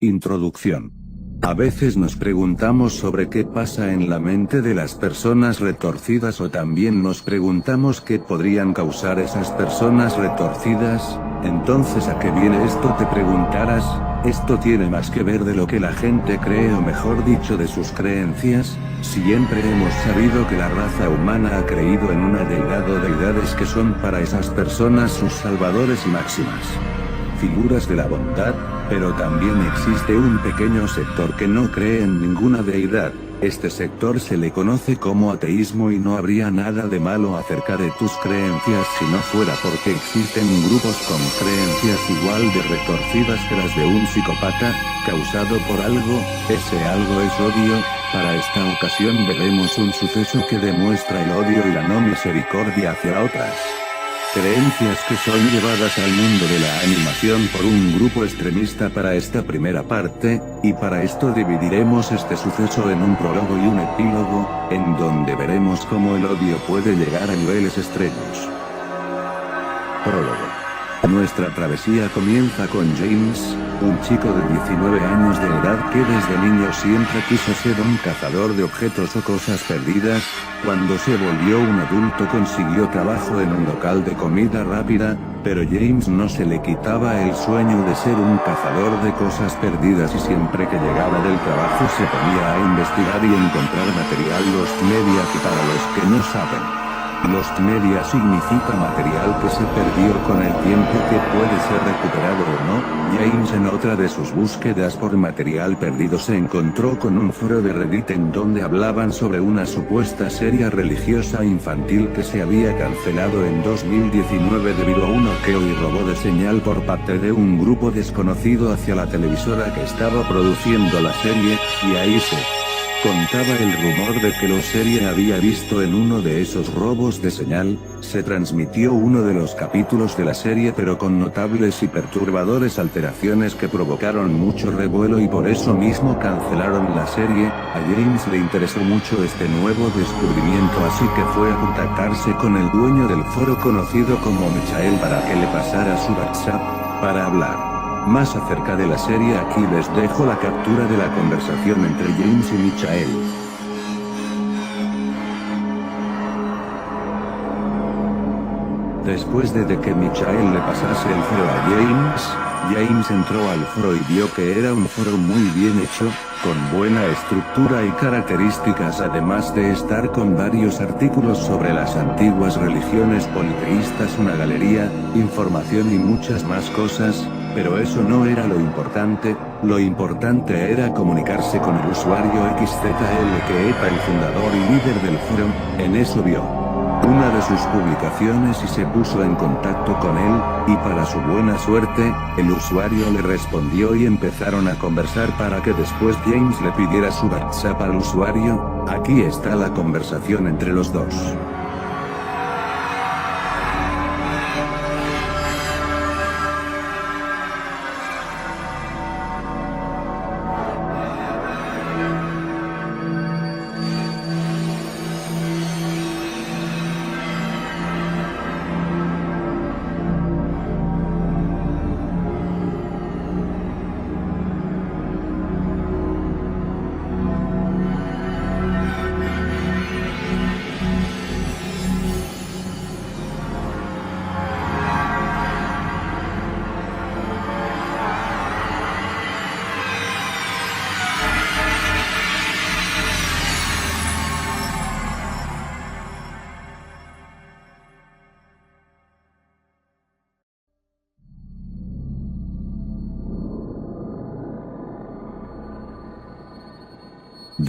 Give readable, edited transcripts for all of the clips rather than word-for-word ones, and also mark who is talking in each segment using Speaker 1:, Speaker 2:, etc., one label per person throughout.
Speaker 1: Introducción. A veces nos preguntamos sobre qué pasa en la mente de las personas retorcidas o también nos preguntamos qué podrían causar esas personas retorcidas. Entonces, ¿a qué viene esto? Te preguntarás. Esto tiene más que ver de lo que la gente cree o mejor dicho de sus creencias. Siempre hemos sabido que la raza humana ha creído en una deidad o deidades que son para esas personas sus salvadores y máximas figuras de la bondad, pero también existe un pequeño sector que no cree en ninguna deidad. Este sector se le conoce como ateísmo y no habría nada de malo acerca de tus creencias si no fuera porque existen grupos con creencias igual de retorcidas que las de un psicópata, causado por algo. Ese algo es odio. Para esta ocasión veremos un suceso que demuestra el odio y la no misericordia hacia otras creencias que son llevadas al mundo de la animación por un grupo extremista para esta primera parte, y para esto dividiremos este suceso en un prólogo y un epílogo, en donde veremos cómo el odio puede llegar a niveles extremos. Prólogo. Nuestra travesía comienza con James, un chico de 19 años de edad que desde niño siempre quiso ser un cazador de objetos o cosas perdidas. Cuando se volvió un adulto consiguió trabajo en un local de comida rápida, pero James no se le quitaba el sueño de ser un cazador de cosas perdidas y siempre que llegaba del trabajo se ponía a investigar y encontrar material Lost Media, que para los que no saben, Lost Media significa material que se perdió con el tiempo que puede ser recuperado o no. James en otra de sus búsquedas por material perdido se encontró con un foro de Reddit en donde hablaban sobre una supuesta serie religiosa infantil que se había cancelado en 2019 debido a un hackeo y robo de señal por parte de un grupo desconocido hacia la televisora que estaba produciendo la serie, y ahí se contaba el rumor de que la serie había visto en uno de esos robos de señal. Se transmitió uno de los capítulos de la serie pero con notables y perturbadores alteraciones que provocaron mucho revuelo y por eso mismo cancelaron la serie. A James le interesó mucho este nuevo descubrimiento, así que fue a contactarse con el dueño del foro conocido como Michael para que le pasara su WhatsApp para hablar más acerca de la serie. Aquí les dejo la captura de la conversación entre James y Michael. Después de que Michael le pasase el foro a James entró al foro y vio que era un foro muy bien hecho, con buena estructura y características, además de estar con varios artículos sobre las antiguas religiones politeístas, una galería, información y muchas más cosas. Pero eso no era lo importante era comunicarse con el usuario XZL, que era el fundador y líder del foro. En eso vio una de sus publicaciones y se puso en contacto con él, y para su buena suerte, el usuario le respondió y empezaron a conversar para que después James le pidiera su WhatsApp al usuario. Aquí está la conversación entre los dos.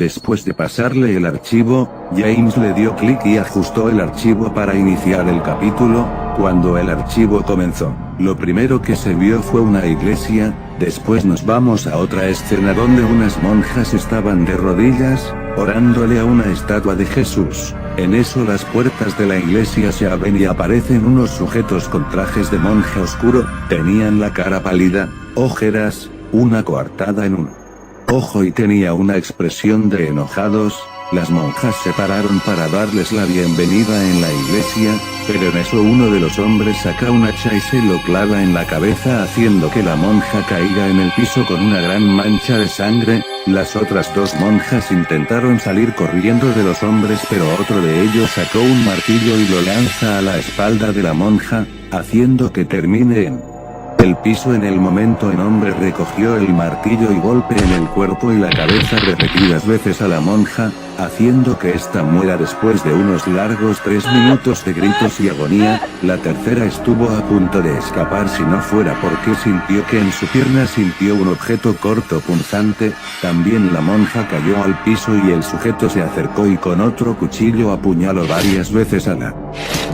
Speaker 1: Después de pasarle el archivo, James le dio clic y ajustó el archivo para iniciar el capítulo. Cuando el archivo comenzó, lo primero que se vio fue una iglesia. Después nos vamos a otra escena donde unas monjas estaban de rodillas, orándole a una estatua de Jesús. En eso las puertas de la iglesia se abren y aparecen unos sujetos con trajes de monje oscuro. Tenían la cara pálida, ojeras, una coartada en un ojo y tenía una expresión de enojados. las monjas se pararon para darles la bienvenida en la iglesia, pero en eso uno de los hombres saca un hacha y se lo clava en la cabeza haciendo que la monja caiga en el piso con una gran mancha de sangre. Las otras dos monjas intentaron salir corriendo de los hombres, pero otro de ellos sacó un martillo y lo lanza a la espalda de la monja, haciendo que termine en el piso. En el momento el hombre recogió el martillo y golpe en el cuerpo y la cabeza repetidas veces a la monja, haciendo que ésta muera después de unos largos 3 minutos de gritos y agonía. La tercera estuvo a punto de escapar si no fuera porque sintió que en su pierna sintió un objeto corto punzante. También la monja cayó al piso y el sujeto se acercó y con otro cuchillo apuñaló varias veces a la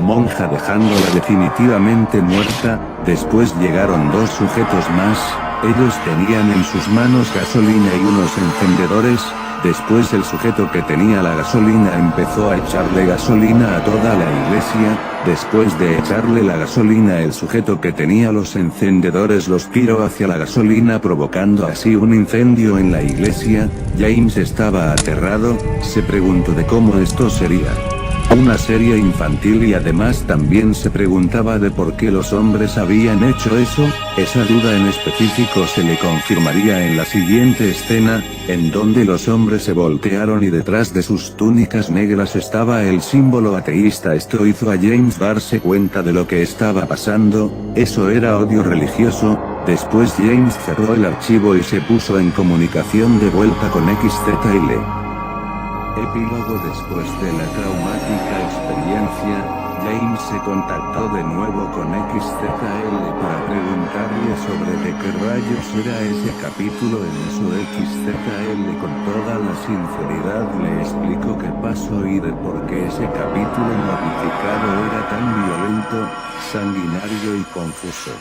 Speaker 1: monja dejándola definitivamente muerta. Después llegaron dos sujetos más, ellos tenían en sus manos gasolina y unos encendedores. Después el sujeto que tenía la gasolina empezó a echarle gasolina a toda la iglesia. Después de echarle la gasolina el sujeto que tenía los encendedores los tiró hacia la gasolina provocando así un incendio en la iglesia. James estaba aterrado, se preguntó de cómo esto sería una serie infantil y además también se preguntaba de por qué los hombres habían hecho eso. Esa duda en específico se le confirmaría en la siguiente escena, en donde los hombres se voltearon y detrás de sus túnicas negras estaba el símbolo ateísta. Esto hizo a James darse cuenta de lo que estaba pasando, eso era odio religioso. Después James cerró el archivo y se puso en comunicación de vuelta con XZL. Epílogo. Después de la traumática experiencia, James se contactó de nuevo con XZL para preguntarle sobre de qué rayos era ese capítulo. En eso XZL con toda la sinceridad le explicó qué pasó y de por qué ese capítulo modificado era tan violento, sanguinario y confuso.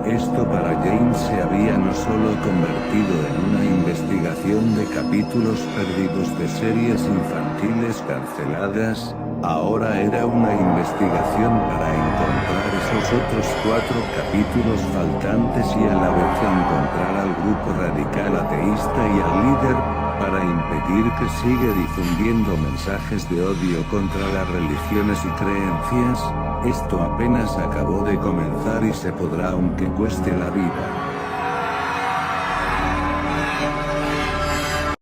Speaker 1: Esto para James se había no solo convertido en una investigación de capítulos perdidos de series infantiles canceladas, ahora era una investigación para encontrar esos otros 4 capítulos faltantes y a la vez encontrar al grupo radical ateísta y al líder, para impedir que siga difundiendo mensajes de odio contra las religiones y creencias. Esto apenas acabó de comenzar y se podrá aunque cueste la vida.